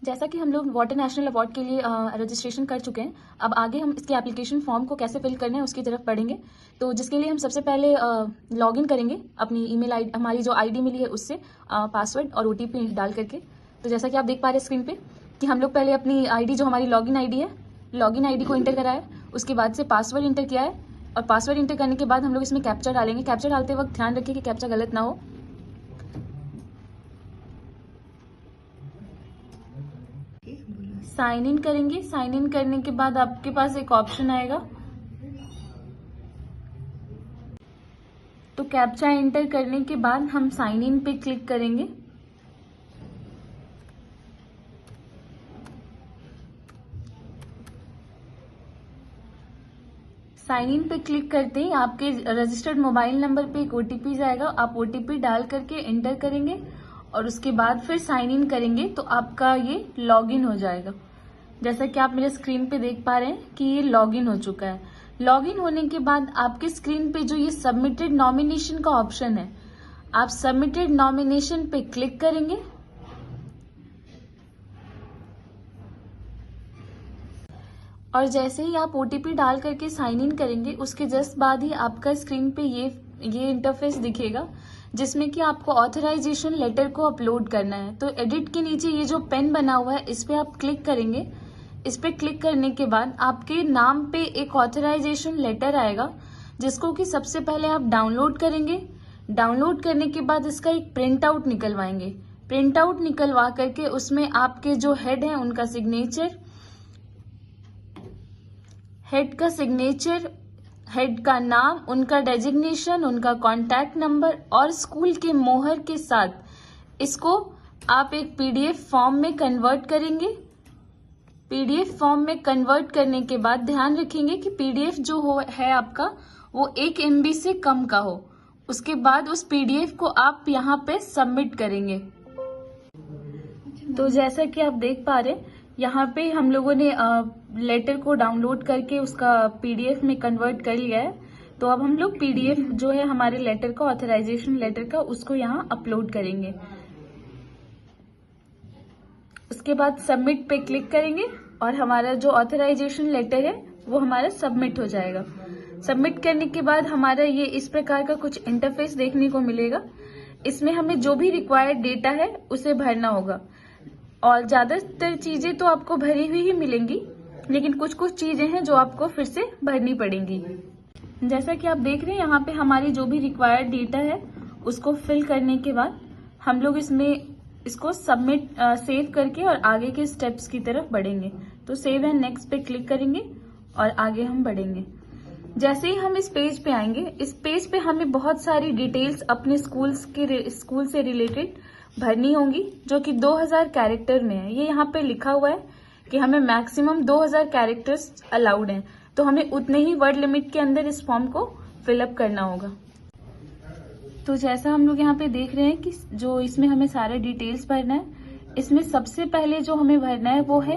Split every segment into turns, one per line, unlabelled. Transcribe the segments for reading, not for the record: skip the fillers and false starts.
जैसा कि हम लोग वाटर नेशनल अवार्ड के लिए रजिस्ट्रेशन कर चुके हैं, अब आगे हम इसके एप्लीकेशन फॉर्म को कैसे फिल करना है उसकी तरफ बढ़ेंगे। तो जिसके लिए हम सबसे पहले लॉगिन करेंगे अपनी ईमेल आईडी, हमारी जो आईडी मिली है उससे पासवर्ड और ओटीपी डाल करके। तो जैसा कि आप देख पा रहे हैं स्क्रीन पे कि हम लोग पहले अपनी आईडी, जो हमारी लॉगिन आईडी है, लॉगिन आईडी को इंटर करा है, उसके बाद से पासवर्ड इंटर किया है और पासवर्ड इंटर करने के बाद हम लोग इसमें कैप्चा डालेंगे। कैप्चा डालते वक्त ध्यान रखिए कि कैप्चा गलत ना हो। साइन इन करेंगे। साइन इन करने के बाद आपके पास एक ऑप्शन आएगा, तो कैप्चा एंटर करने के बाद हम साइन इन पे क्लिक करेंगे। साइन इन पे क्लिक करते ही आपके रजिस्टर्ड मोबाइल नंबर पे एक ओटीपी जाएगा। आप ओटीपी डाल करके एंटर करेंगे और उसके बाद फिर साइन इन करेंगे तो आपका ये लॉगिन हो जाएगा। जैसा कि आप मेरे स्क्रीन पे देख पा रहे हैं कि ये लॉगिन हो चुका है। लॉगिन होने के बाद आपके स्क्रीन पे जो ये सबमिटेड नॉमिनेशन का ऑप्शन है, आप सबमिटेड नॉमिनेशन पे क्लिक करेंगे। और जैसे ही आप ओटीपी डाल करके साइन इन करेंगे, उसके जस्ट बाद ही आपका स्क्रीन पे ये इंटरफेस दिखेगा, जिसमें कि आपको ऑथराइजेशन लेटर को अपलोड करना है। तो एडिट के नीचे ये जो पेन बना हुआ है, इस पे आप क्लिक करेंगे। इस पे क्लिक करने के बाद आपके नाम पे एक ऑथराइजेशन लेटर आएगा, जिसको कि सबसे पहले आप डाउनलोड करेंगे। डाउनलोड करने के बाद इसका एक प्रिंट आउट निकलवाएंगे। प्रिंट आउट निकलवा करके उसमें आपके जो हेड हैं उनका सिग्नेचर, हेड का सिग्नेचर, हेड का नाम, उनका डेजिग्नेशन, उनका कॉन्टैक्ट नंबर और स्कूल के मोहर के साथ इसको आप एक पीडीएफ फॉर्म में कन्वर्ट करेंगे। पीडीएफ फॉर्म में कन्वर्ट करने के बाद ध्यान रखेंगे कि पीडीएफ जो है आपका वो 1 MB से कम का हो। उसके बाद उस पीडीएफ को आप यहाँ पे सबमिट करेंगे। तो जैसा कि आप देख पा रहे हैं, यहाँ पे हम लोगों ने लेटर को डाउनलोड करके उसका पीडीएफ में कन्वर्ट कर लिया है। तो अब हम लोग पीडीएफ जो है हमारे लेटर का, ऑथराइजेशन लेटर का, उसको यहाँ अपलोड करेंगे। उसके बाद सबमिट पे क्लिक करेंगे और हमारा जो ऑथराइजेशन लेटर है वो हमारा सबमिट हो जाएगा। सबमिट करने के बाद हमारा ये इस प्रकार का कुछ इंटरफेस देखने को मिलेगा। इसमें हमें जो भी रिक्वायर्ड डेटा है उसे भरना होगा और ज्यादातर चीजें तो आपको भरी हुई ही मिलेंगी, लेकिन कुछ कुछ चीजें हैं जो आपको फिर से भरनी पड़ेंगी। जैसा कि आप देख रहे हैं, यहाँ पे हमारी जो भी रिक्वायर्ड डेटा है उसको फिल करने के बाद हम लोग इसको सबमिट सेव करके और आगे के स्टेप्स की तरफ बढ़ेंगे। तो सेव एंड नेक्स्ट पे क्लिक करेंगे और आगे हम बढ़ेंगे। जैसे ही हम इस पेज पे आएंगे, इस पेज पे हमें बहुत सारी डिटेल्स अपने स्कूल से रिलेटेड भरनी होंगी, जो कि 2000 कैरेक्टर में है। ये यहाँ पे लिखा हुआ है कि हमें मैक्सिमम 2000 कैरेक्टर्स अलाउड हैं, तो हमें उतने ही वर्ड लिमिट के अंदर इस फॉर्म को फिलअप करना होगा। तो जैसा हम लोग यहाँ पे देख रहे हैं कि जो इसमें हमें सारे डिटेल्स भरना है, इसमें सबसे पहले जो हमें भरना है वो है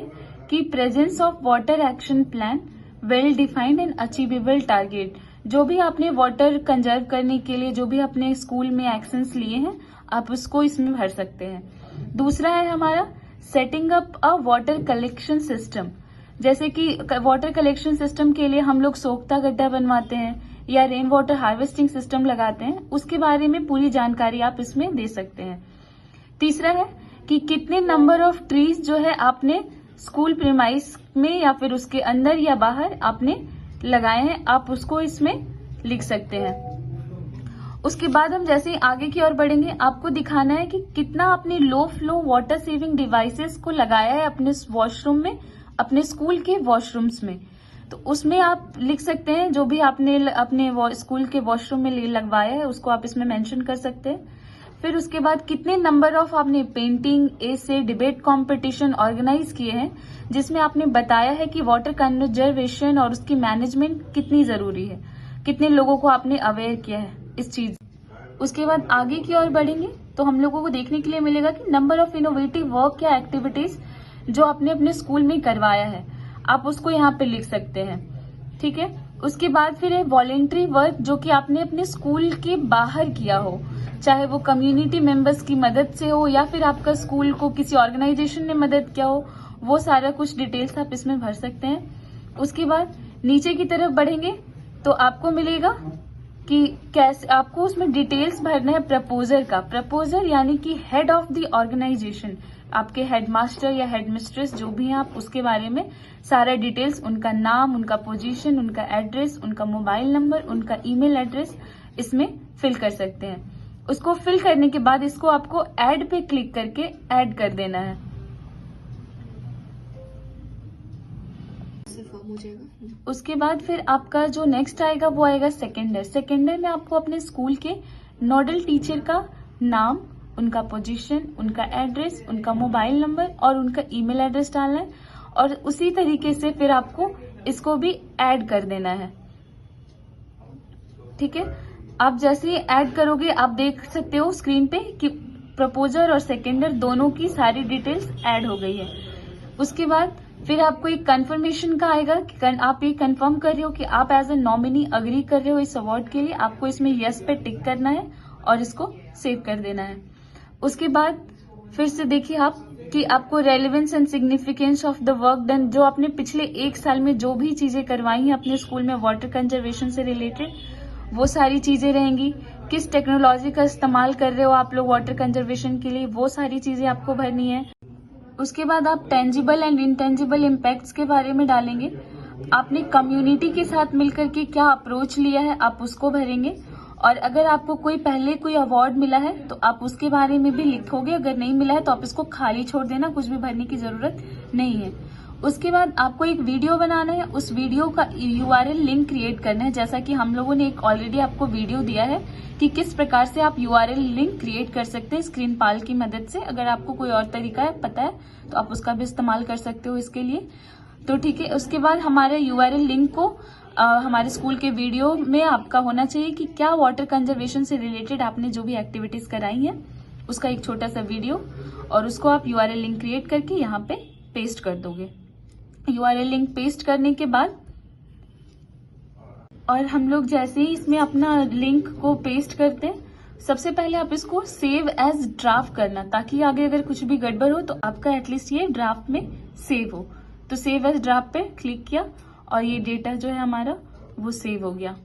कि presence of water action plan, well defined and achievable target. जो भी आपने वाटर कंजर्व करने के लिए जो भी अपने स्कूल में एक्शंस लिए हैं, आप उसको इसमें भर सकते हैं। दूसरा है हमारा सेटिंग अप अ वाटर कलेक्शन सिस्टम। जैसे कि वाटर कलेक्शन सिस्टम के लिए हम लोग सोख्ता गड्ढा बनवाते हैं या रेन वाटर हार्वेस्टिंग सिस्टम लगाते हैं, उसके बारे में पूरी जानकारी आप इसमें दे सकते हैं। तीसरा है कि कितने नंबर ऑफ ट्रीज जो है आपने स्कूल प्रीमाइस में या फिर उसके अंदर या बाहर आपने लगाए हैं, आप उसको इसमें लिख सकते हैं। उसके बाद हम जैसे ही आगे की ओर बढ़ेंगे, आपको दिखाना है कि कितना आपने low flow water saving devices को लगाया है अपने वॉशरूम में, अपने स्कूल के वॉशरूम्स में। तो उसमें आप लिख सकते हैं जो भी आपने अपने स्कूल के वॉशरूम में लगवाया है, उसको आप इसमें मेंशन कर सकते हैं। फिर उसके बाद कितने नंबर ऑफ आपने पेंटिंग, एसे, डिबेट कंपटीशन ऑर्गेनाइज किए हैं, जिसमें आपने बताया है कि वाटर कंजर्वेशन और उसकी मैनेजमेंट कितनी जरूरी है, कितने लोगों को आपने अवेयर किया है इस चीज। उसके बाद आगे की ओर बढ़ेंगे तो हम लोगों को देखने के लिए मिलेगा कि नंबर ऑफ इनोवेटिव वर्क या एक्टिविटीज जो आपने अपने स्कूल में करवाया है, आप उसको यहाँ पे लिख सकते हैं। ठीक है। उसके बाद फिर है वॉलेंट्री वर्क, जो कि आपने अपने स्कूल के बाहर किया हो, चाहे वो कम्युनिटी मेंबर्स की मदद से हो या फिर आपका स्कूल को किसी ऑर्गेनाइजेशन ने मदद किया हो, वो सारा कुछ डिटेल्स आप इसमें भर सकते हैं। उसके बाद नीचे की तरफ बढ़ेंगे तो आपको मिलेगा कि कैसे आपको उसमें डिटेल्स भरना है प्रपोजर का। प्रपोजर यानी कि हेड ऑफ द ऑर्गेनाइजेशन, आपके हेडमास्टर या हेडमिस्ट्रेस जो भी हैं, आप उसके बारे में सारा डिटेल्स, उनका नाम, उनका पोजीशन, उनका एड्रेस, उनका मोबाइल नंबर, उनका ईमेल एड्रेस इसमें फिल कर सकते हैं। उसको फिल करने के बाद इसको आपको ऐड पे क्लिक करके ऐड कर देना है।
फॉर्म हो जाएगा।
उसके बाद फिर आपका जो नेक्स्ट आएगा वो आएगा सेकेंडर। सेकेंडर में आपको अपने स्कूल के नोडल टीचर का नाम, उनका पोजीशन, उनका एड्रेस, उनका मोबाइल नंबर और उनका ईमेल एड्रेस डालना है और उसी तरीके से फिर आपको इसको भी ऐड कर देना है। ठीक है, आप जैसे ही ऐड करोगे आप देख सकते हो स्क्रीन पे कि प्रपोजर और सेकेंडर दोनों की सारी डिटेल्स ऐड हो गई है। उसके बाद फिर आपको एक कंफर्मेशन का आएगा कि आप ये कंफर्म कर रहे हो कि आप एज ए नॉमिनी अग्री कर रहे हो इस अवार्ड के लिए। आपको इसमें यस पे टिक करना है और इसको सेव कर देना है। उसके बाद फिर से देखिए आप कि आपको relevance and significance of the work done, जो आपने पिछले 1 साल में जो भी चीजें करवाई हैं अपने स्कूल में वाटर कंजर्वेशन से रिलेटेड, वो सारी चीजें रहेंगी। किस टेक्नोलॉजी का इस्तेमाल कर रहे हो आप लोग वाटर कंजर्वेशन के लिए, वो सारी चीजें आपको भरनी है। उसके बाद आप टेंजिबल एंड इनटेंजिबल इम्पैक्ट्स के बारे में डालेंगे। आपने कम्युनिटी के साथ मिलकर के क्या अप्रोच लिया है आप उसको भरेंगे। और अगर आपको पहले कोई अवार्ड मिला है तो आप उसके बारे में भी लिखोगे। अगर नहीं मिला है तो आप इसको खाली छोड़ देना, कुछ भी भरने की जरूरत नहीं है। उसके बाद आपको एक वीडियो बनाना है, उस वीडियो का URL लिंक क्रिएट करना है। जैसा कि हम लोगों ने एक ऑलरेडी आपको वीडियो दिया है कि किस प्रकार से आप URL लिंक क्रिएट कर सकते हैं स्क्रीनपाल की मदद से। अगर आपको कोई और तरीका है पता है तो आप उसका भी इस्तेमाल कर सकते हो इसके लिए। तो ठीक है, उसके बाद हमारे URL लिंक को हमारे स्कूल के वीडियो में आपका होना चाहिए कि क्या वाटर कंजर्वेशन से रिलेटेड आपने जो भी एक्टिविटीज कराई हैं उसका एक छोटा सा वीडियो, और उसको आप URL लिंक क्रिएट करके यहाँ पे पेस्ट कर दोगे। URL लिंक पेस्ट करने के बाद और हम लोग जैसे ही इसमें अपना लिंक को पेस्ट करते हैं, सबसे पहले आप इसको सेव एज ड्राफ्ट करना, ताकि आगे अगर कुछ भी गड़बड़ हो तो आपका एटलीस्ट ये ड्राफ्ट में सेव हो। तो सेव एज ड्राफ्ट पे क्लिक किया और ये डेटा जो है हमारा वो सेव हो गया।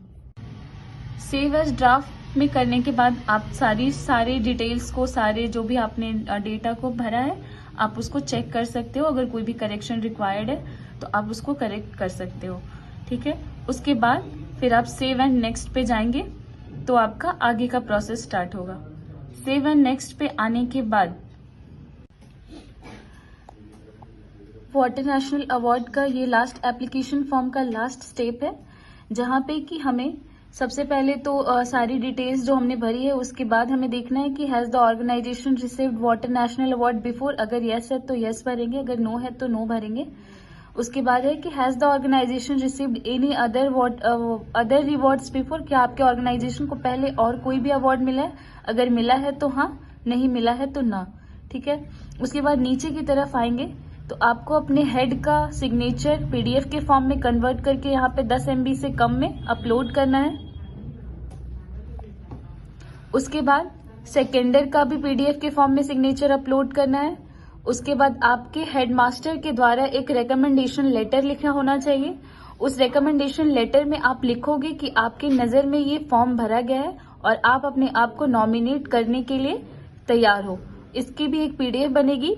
सेव एज ड्राफ्ट में करने के बाद आप सारे डिटेल्स को, सारे जो भी आपने डेटा को भरा है आप उसको चेक कर सकते हो। अगर कोई भी करेक्शन रिक्वायर्ड है तो आप उसको करेक्ट कर सकते हो। ठीक है, उसके बाद फिर आप सेव एंड नेक्स्ट पे जाएंगे तो आपका आगे का प्रोसेस स्टार्ट होगा। सेव एंड नेक्स्ट पे आने के बाद वाटर नेशनल अवार्ड का ये लास्ट एप्लीकेशन फॉर्म का लास्ट स्टेप है, जहाँ पे कि हमें सबसे पहले तो सारी डिटेल्स जो हमने भरी है उसके बाद हमें देखना है कि has the organisation received water national award before. अगर यस है तो यस भरेंगे, अगर नो है तो नो भरेंगे। उसके बाद है कि has the organisation received any other rewards before, क्या आपके ऑर्गेनाइजेशन को पहले और कोई भी अवार्ड मिला है। अगर मिला है तो हाँ, नहीं मिला है तो ना। ठीक है, उसके बाद नीचे की तरफ आएंगे तो आपको अपने हेड का सिग्नेचर PDF के फॉर्म में कन्वर्ट करके यहाँ पे 10 MB से कम में अपलोड करना है। उसके बाद सेकेंडर का भी PDF के फॉर्म में सिग्नेचर अपलोड करना है। उसके बाद आपके हेडमास्टर के द्वारा एक रिकमेंडेशन लेटर लिखा होना चाहिए। उस रिकमेंडेशन लेटर में आप लिखोगे कि आपकी नज़र में ये फॉर्म भरा गया है और आप अपने आप को नॉमिनेट करने के लिए तैयार हो। इसकी भी एक PDF बनेगी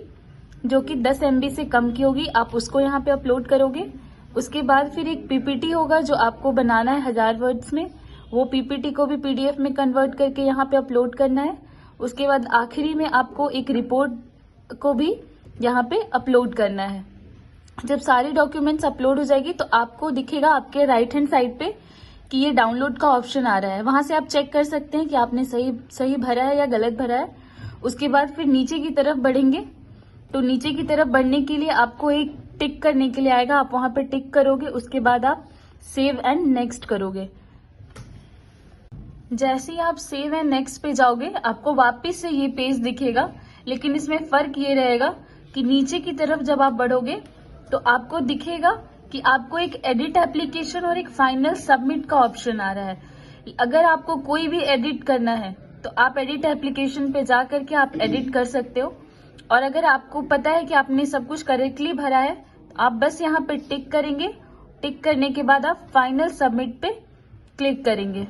जो कि 10 MB से कम की होगी, आप उसको यहाँ पे अपलोड करोगे। उसके बाद फिर एक PPT होगा जो आपको बनाना है 1000 वर्ड्स में, वो PPT को भी PDF में कन्वर्ट करके यहाँ पे अपलोड करना है। उसके बाद आखिरी में आपको एक रिपोर्ट को भी यहाँ पे अपलोड करना है। जब सारी डॉक्यूमेंट्स अपलोड हो जाएगी तो आपको दिखेगा आपके राइट हैंड साइड पे कि ये डाउनलोड का ऑप्शन आ रहा है। वहां से आप चेक कर सकते हैं कि आपने सही भरा है या गलत भरा है। उसके बाद फिर नीचे की तरफ बढ़ेंगे तो नीचे की तरफ बढ़ने के लिए आपको एक टिक करने के लिए आएगा, आप वहां पे टिक करोगे। उसके बाद आप सेव एंड नेक्स्ट करोगे। जैसे ही आप सेव एंड नेक्स्ट पे जाओगे आपको वापस से ये पेज दिखेगा, लेकिन इसमें फर्क ये रहेगा कि नीचे की तरफ जब आप बढ़ोगे तो आपको दिखेगा कि आपको एक एडिट एप्लीकेशन और एक फाइनल सबमिट का ऑप्शन आ रहा है। अगर आपको कोई भी एडिट करना है तो आप एडिट एप्लीकेशन पे जा करके आप एडिट कर सकते हो। और अगर आपको पता है कि आपने सब कुछ करेक्टली भरा है तो आप बस यहाँ पे टिक करेंगे। टिक करने के बाद आप फाइनल सबमिट पे क्लिक करेंगे।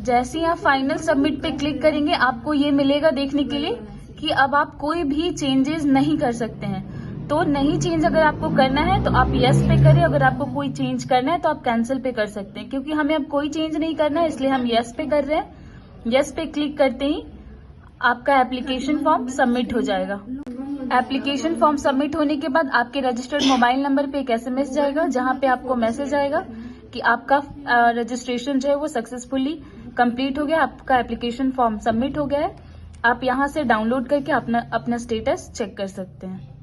जैसे ही आप फाइनल सबमिट पे क्लिक करेंगे आपको ये मिलेगा देखने के लिए कि अब आप कोई भी चेंजेस नहीं कर सकते हैं। तो नहीं चेंज अगर आपको करना है तो आप यस पे करें, अगर आपको कोई चेंज करना है तो आप कैंसिल पे कर सकते हैं। क्योंकि हमें अब कोई चेंज नहीं करना है इसलिए हम यस पे कर रहे हैं। यस पे क्लिक करते ही आपका एप्लीकेशन फॉर्म सबमिट हो जाएगा। एप्लीकेशन फॉर्म सबमिट होने के बाद आपके रजिस्टर्ड मोबाइल नंबर पे एक SMS जाएगा जहां पे आपको मैसेज आएगा कि आपका रजिस्ट्रेशन जो है वो सक्सेसफुली कंप्लीट हो गया, आपका एप्लीकेशन फॉर्म सबमिट हो गया है। आप यहां से डाउनलोड करके अपना स्टेटस चेक कर सकते हैं।